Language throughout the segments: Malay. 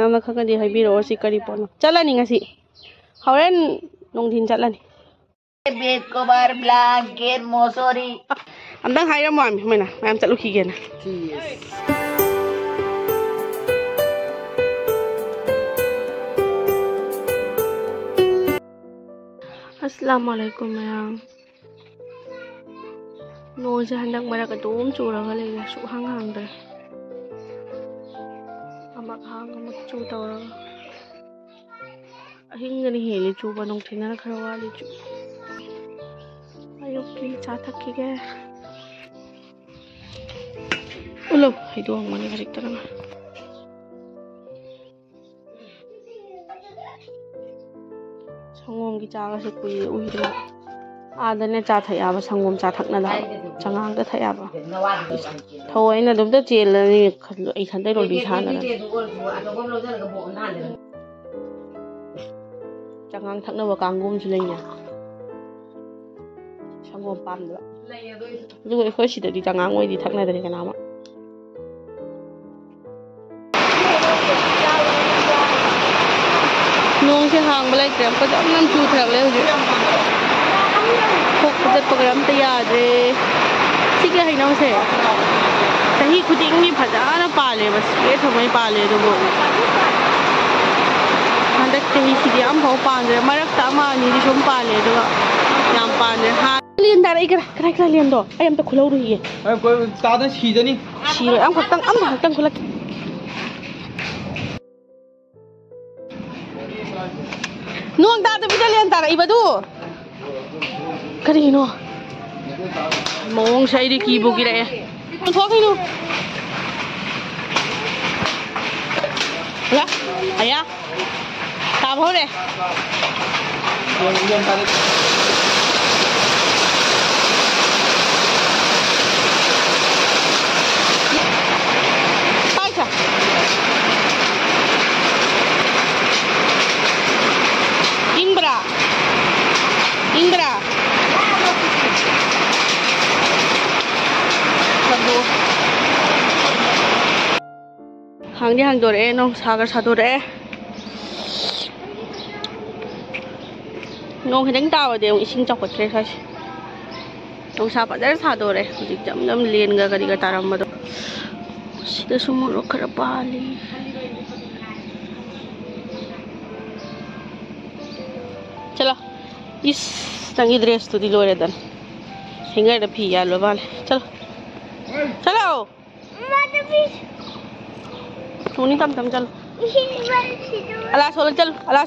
ꯃꯌꯥꯝꯅ ꯈꯪꯉꯗꯤ ꯍꯥꯏꯕꯤꯔꯛꯑꯣ ꯁꯤ ꯀꯔꯤ ꯄꯣꯠꯅꯣ ꯆꯠꯂꯅꯤ ꯉꯁꯤ ꯍꯣꯔꯦꯟ ꯅꯨꯡꯊꯤꯟ ꯆꯠꯂꯅꯤ बेड कवर ब्लैंकेट मोसोरी ꯑꯝꯇꯪ ꯍꯥꯏꯔꯝꯃꯣ ꯃꯣꯏꯅ ꯃꯌꯥꯝ ꯆꯠꯂꯨꯈꯤꯒꯦꯅ अस्सलाम वालेकुम मैम नोंसे हंदक मरक अदुम चूरगा लेरे सुहांग हांगद्रे अमक हांग अमक चू तौरगा अहिंगनी हेली चूबा नोंथिना खरा वाली चू अयुक्की चा थक्कीगे उलो हिदोंग मने हरिक तरंगा संगोम की चागा से कुई उहिदो आदने चा थयाबा संगोम चा थकनदा चंगांग दा थयाबा थवैना दुमदा चेलनी खल्लो आई खंदै रोडी साना चंगांग थकनबा कांगुम सु लैया संगोम पामदा दुगो एखोय सिददी चंगांग ओइदि थकनदनि कनामा नोंग से हांग बलाई क्रम को जब नम चूथ रख ले हुए फोक जब प्रोग्राम तैयार रे ठीक है ना उसे सही खुद इंगी फजा ना पाले बस ये थोड़ी पाले तो वो हंदक सही सीधी हम भाव पान रे मरक तामानी दी शुम पाले तो याम पान रे हाँ लियन दार इकर करा लियन दो अयम तो खुला उड़ी है कोई तादा शीजनी शीरो हम खतंग खुला नोंग दादा बिदलियन तारा इबदु करिनो मोंग साइड की बुगिरे थोकिनो ला आया ताब होरे पाइसा इंद्रा हांदी हांदोरे नों सागर सादोरे नों खिदंग तावदे इसिंग चौखत्रे सासे नों सा फजर सादोरे हुजिक जम जम लेनगा करिगा तारमबदो सिदा सुमुरो खरा पाली चलो इस तंगी ड्रेस तो दिलो रे दन हिंगर द फी यालो बाले चलो चलो सोनी तम चलो अला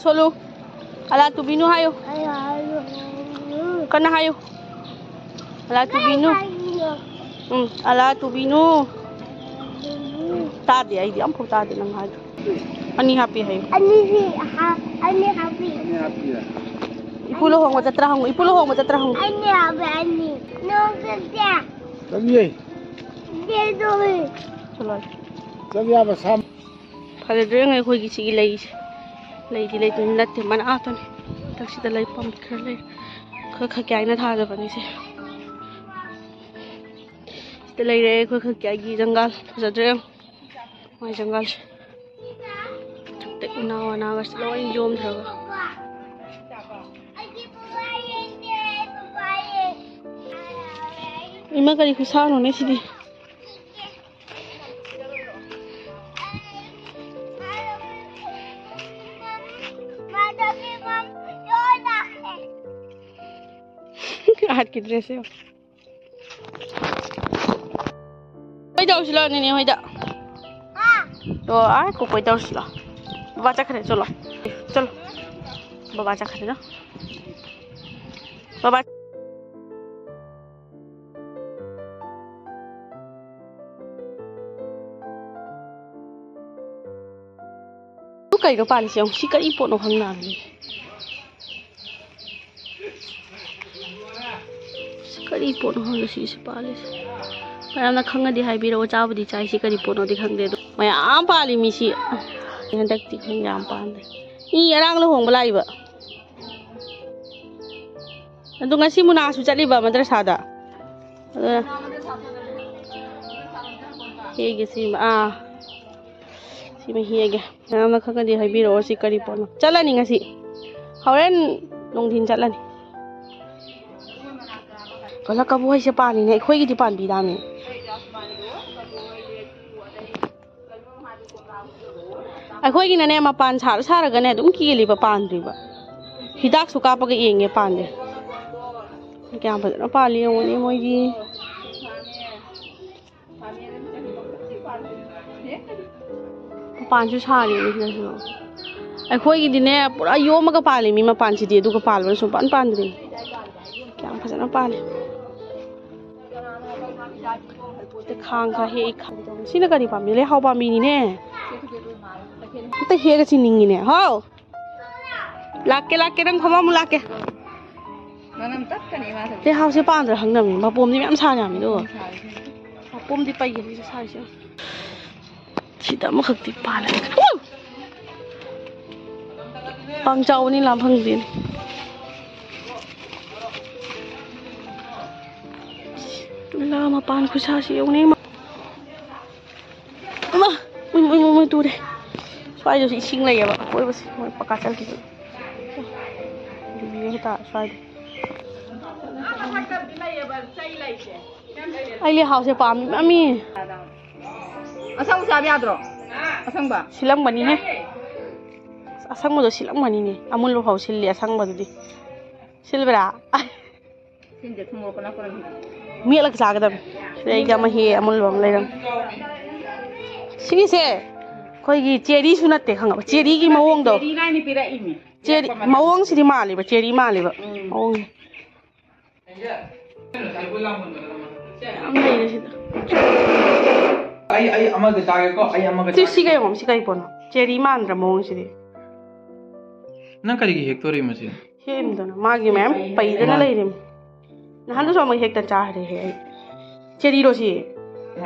सोलो अला तू बिनु हायो कना हायो अला तू बिनु तादे आई हम फो तादे नंग हायो अनि हापी हायो अनि हापी इपुलो होंग जत्रा होंग अनि हापी नो करते चलिए दे दो चलो चलिए अब शाम फरद्रेंग अखोय की सिगी लई तुन नत्ते मन आतन तक्सिदा लई पम खर ले ख क्याइना थाजा बनी से ते लई रे खो क्याइ की जंगल फरद्रेंग माय जंगल ते उना वस लोइन जोम थरगा इमा करी खुसानो ने सिदी आज की ड्रेस है कोई जाओ सिला नहीं होई दा तो आ को कोई जाओ सिला बाबा चखरे चलो बाबा चखरे ना बाबा तू कई रो पाली से सी कई पोनो खंगना नि करी पोनो हो सी से पाले मैम खंगदी हाइबिरो चाबदी चाइ सी करी पोनो दि खंगदे दो मैम पाली मी सी हंदक्ति खंग याम पांदे इ अरांग लहोंग बलाइबा अदु ngasi munasu chaliba madrasada hege si si ma hiege na khangadi haibiro si kari pono chalani ngasi horen nongdin chalani kala kabu hai se pani ne khoi gi di pan bi dami ai khoi gi na ne ma pan sar sar ga ne dum ki li ba pan ri ba hidak su ka pa ga yenge pan de kya ba na pa li ni moi gi pan chu sari ni na su ai khoi gi di ne pura yo ma ga pa li mi ma pan chi di du ga pa lo su pan pan ri kya pha na pa li te khang kha he khang si na ka di pa mi le hau pa mi ni ne te he ga chi ning ni ne hau lake nang phama mu lake Nanam tat ka ni ma te hau se pan ra hang na mi ma pom ni am sa nya mi do ma pom di pai gi sa sa si da ma khak ti pa la pang chau ni lam phang din la ma pan khu sa si yong ni ma ui tu đây xoay rồi chị sinh này ạ ôi bác sĩ bác cá chân thì đi ta xoay ai li hao se pam ami Asang sa biya dro. Asang ba? silang mani ne asang mo do silang mani ne amul lo hau sil li asang ba di silbra Sin je thumo ko na ko mi lak sa ga dam sei ga ma he amul lo lai dam si se khoi gi cheri su na te khang ba cheri gi mawong do Ri nai ni pira imi. cheri mawong si di ma li ba cheri ma li ba mawong am lai ne si ai ama ga ta ko ai ama ga tu si ga yom si kai pono cheri man ra mawong si di nang kari gi hector ma si hem do na ma gi mem pai da na lai rim na han do so ma hek ta cha re he cheri ro si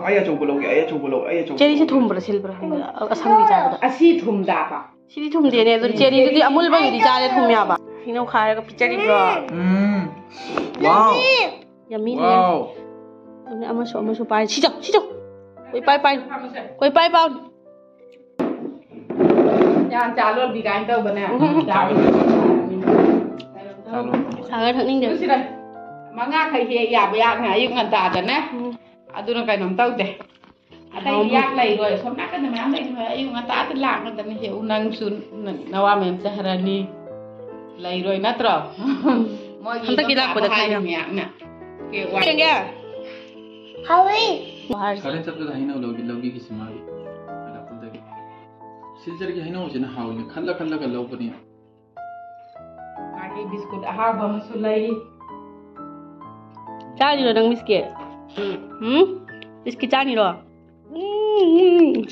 ai a chobulo ai a chobulo cheri si thum bra sil bra asang bi cha da Asi thum da pa. si thum de ne do cheri di amul ba di cha le thum ya ba hino khare ga pichari bro wow yummy ne wow ne ama so pai si chok koi pai pau Yan cha lol bi gain tau bana. sa ga thang ning de Si dai. Manga khai he ya ba ya na yu ngan ta da na. Aduna kai nom tau de. Atai yak lai rồi som nak kan ma lai rồi yu ngan ta tin lak na he unang sun nawa men sahrani. Lai rồi na tro. Moi Hanta ki lak pada khai na. Ke wa. keng ya hawi bahar karen sab da haina logi ki sima ala pun da siljar ki haina ho jena haw ni khalla ga lo pani Magi biskut ahar ba musulai. chani ro nang miske miske chani ro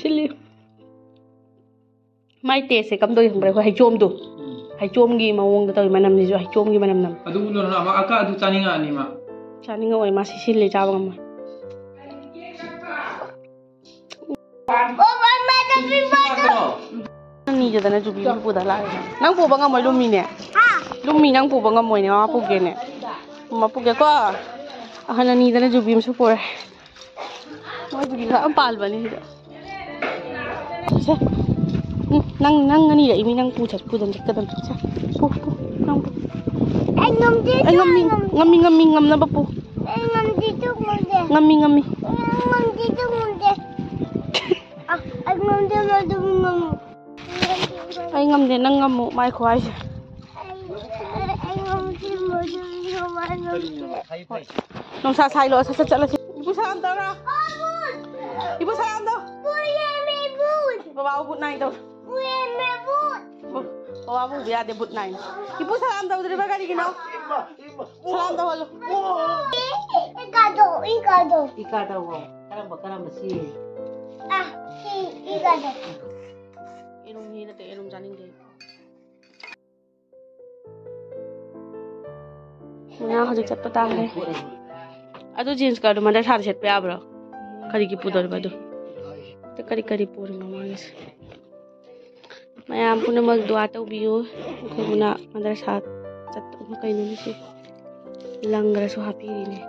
chili mai te se kam doi hang hai chom du hai chom gi mawong da toi manam ni jo hai chom gi manam nam adu lo na ma aka adu chaninga ani ma chani nga oi ma si sil le cha ba ma ni je da na jubi pu da la nang pu ba nga moi lumi ne lumi nang pu ba nga moi ne ma pu ge ne ma pu ge ko ahana ni da na jubi mu su pu re ma jubi ga am pal ba ni da sa nang ani da imi nang pu chat pu dan ka dan sa pu nang pu ai ngam na ba pu ngam ai ngam de nang ngam mai khwai nong sa sai lo sa chala si ibu salam daw ra ibu salam daw baba but nai daw baba bu biya de but nai ibu salam daw dire ba gari ginaw salam daw halo Ikado wo. Karamba si. Inom ni na te inom janing de na hojik chat pata hai adu jeans ka do manda sar set pe abro kari ki pudor ba do te kari pur mamanis mayam puna mag dua ta biyo ko muna manda sat chat ma kai ni si langra su happy ni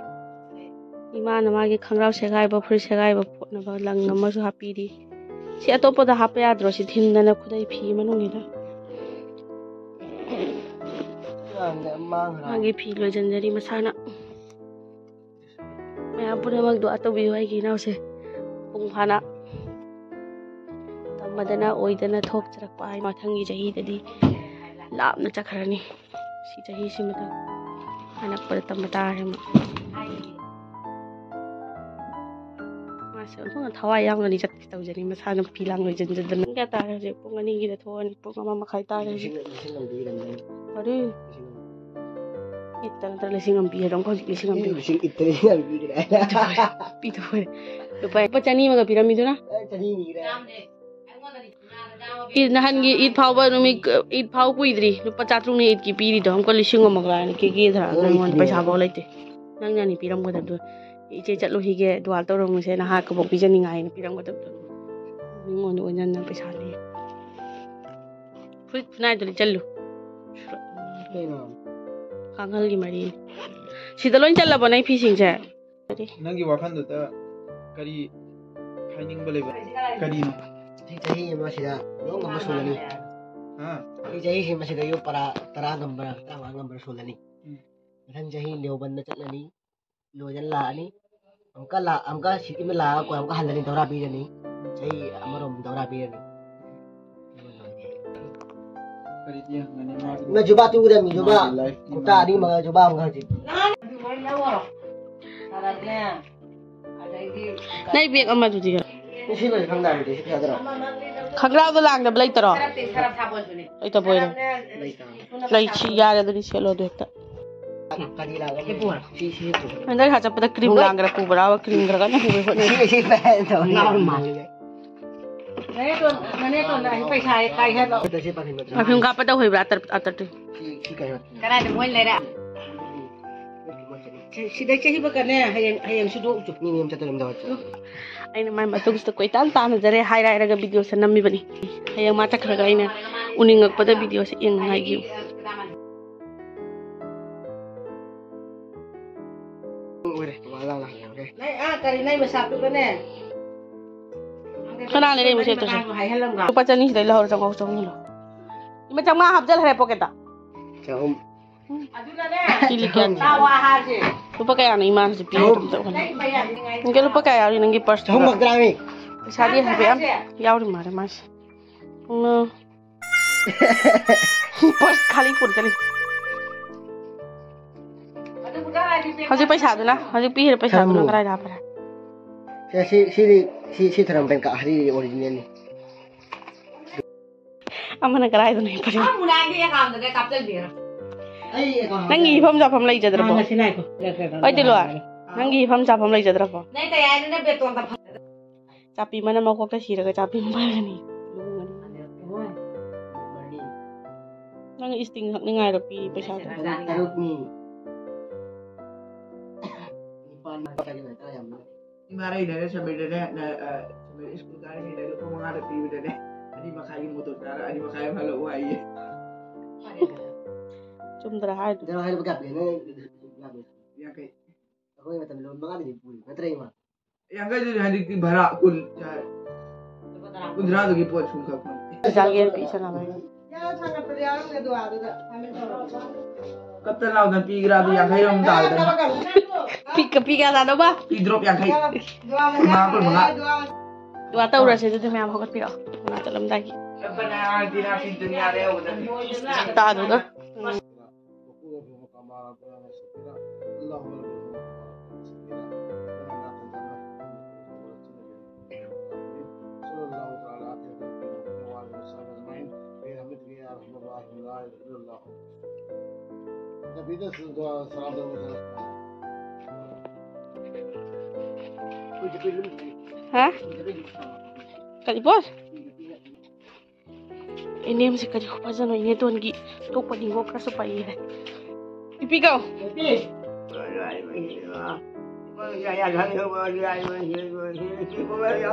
imana magi khangrau segai ba phur segai ba photna ba lang ma su happy di si atopo da hapa yadro si thinda na khudai phi manungida magi phi lo janjari masana maya pura mag do ato bi wai gi naw se pung phana tamadana oidana thok charak pa ai mathangi jahi dadi lapna chakharani si jahi si mata anak pada tamata re ma so nang thawai yang ni chatti tau jani masana pilang lo jan jan kya ta je pungani gi da thoni pungama makhai ta re ari itan tar lesing ampi dong ko lesing ampi lesing itan ampi pi to pa chani ma ga piramid na chani ni ra id nahan gi id phau ba numi id phau puidri lupa chatrung ni id ki piri do हमको लिसिंग मगला के धरा नंगोन पैसा बो लेते नंग नानी पिरम गदब दो इचे चलो हिगे दुआल तो रंग से नहा को बिजनी गाय पिरम गदब दो निंगोन ओनन न पैसा ले फुट नाय दली चल्लु खांगल की मरी सिदा लोइन चल्ला बनाई फिसिंग से नंगी वाखन दो ता करी फाइनिंग बले करी no Jahi masih ada, lo nggak masuk lagi. Jahi sih masih ada yo para gambar, tama gambar sulit nih. Kan jahi leo banda cat lagi, leo jalan ni, amka si ini lah aku amka hal ni tahu rapi ni, jahi amarom tahu rapi ni. करी दिया मैंने मार मैं जुबा तू उधर मी जुबा, कुत्ता आदि मगर जुबा मगर जी. नहीं बेग अम्मा तुझी Sih boleh kang dah itu sih ada. Khagra तो लांग दब लई तरो लई त बोइरो लई छी यार दरी सेलो देखता Kali lah, sih itu. अंदर खा चपदा क्रीम लांग रा कुबरा व क्रीम रा ना हुए होने Sih betul. Normal. Nane to na paisa kai ha lo Kita sih pakai betul. अफिम का पता होई ब्रातर अतर Sih kayak. kana de moin lera sidai chehi ba kana hayang sudu ucup Ini yang satu yang dah. aina mai matug sta koi tan tan jare hai rai raga video sa nammi bani hayang ma ta khraga aina uningak pada video sa ing hai gi Udah, malang lah. nai kari nai masap tu kana kana le mo se to sa hai halam ga pa chani dai lahor chang chang lo ima chang ma habjal hare pocket ta Jauh. aduna ne ilikan tawa ha je lupa kaya na iman sa pili to nai bayan ngai ngke lupa kaya ri nangi purse Jauh mak drami. sadi habe am yauri mare mas no purse khali pur chali adu buda adi pe haji paisa duna haji pi hir paisa duna krai da para Si terang pen ka hari original ni. amana krai duna pare amuna ge kam da kaptal dir Ai, kau. nangi pham ja pham lai jadra po sinai ko oi tilwa nangi pham ja pham lai jadra po nai ta ya ne beton ta chapi mana mau kok ta siraga chapi mbani nang isting hak ni ngai ro pi paisa Taruk ni. Ipan kali betul yang. Maray na sa beda na school ka ni dahil po mga rapi beda na ani makaya motor tara ani makaya maluway chumdra hai Jangan hari berkat ni. yang kay Aku yang betul belum mengalir pun. Betul mah. yang kay din handi bara kul kudra do gipo chum ka kon jalgen pi sana bai kapta law na pigra do yang kay ram dal da pi ka da ba pi drop yang kay mga kul mga dua ta ura se de me am hokat pi ro na talam da ki sabana dina fin dunia re o da ta do da ha kali bos ini masih kali ko pa jano ini ton gi to pa ni go ka so pa ire ipi kau ya ya kan yo ya ya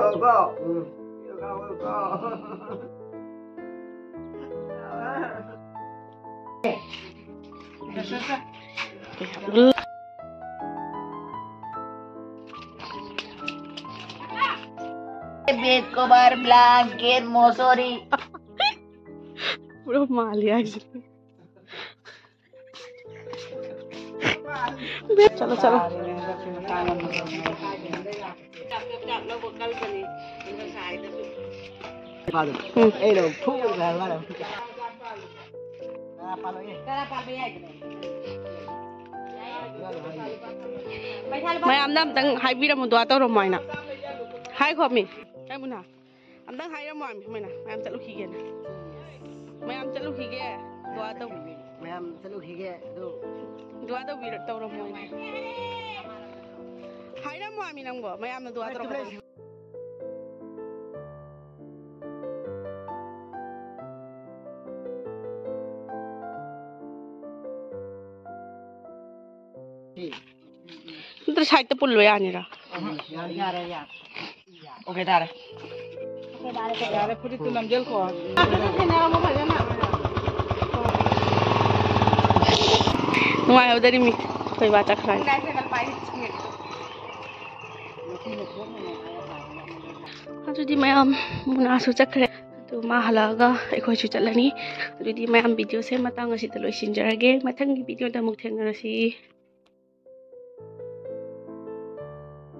ko Bed cover, blanket, mosori. Puro mali aja. चलो चलो मैं आमना तंग हाई भी रमु दुआ तो रोमाइना हाई खोमी हाई मुना आम तंग हाई रमु आमी मैना मैं आम चलो खीगे ना मैं आम चलो खीगे दुआ तो मैं हम चलो ठीक है तो दुआ तो भी तो रोमाइना हाई रमु आमी नंगो मैं आमना दुआ तो रोमाइना Terus saya itu puluh ya nira. Okay तारे Yara put it to Namjel ko. Nuai udah ini, kau baca keran. Jadi mayam muna suca keren. Tu mahalaga ekor cuci lani. Jadi mayam video saya matang ngasih telur sinjarage. Matang video dah mukti ngasih.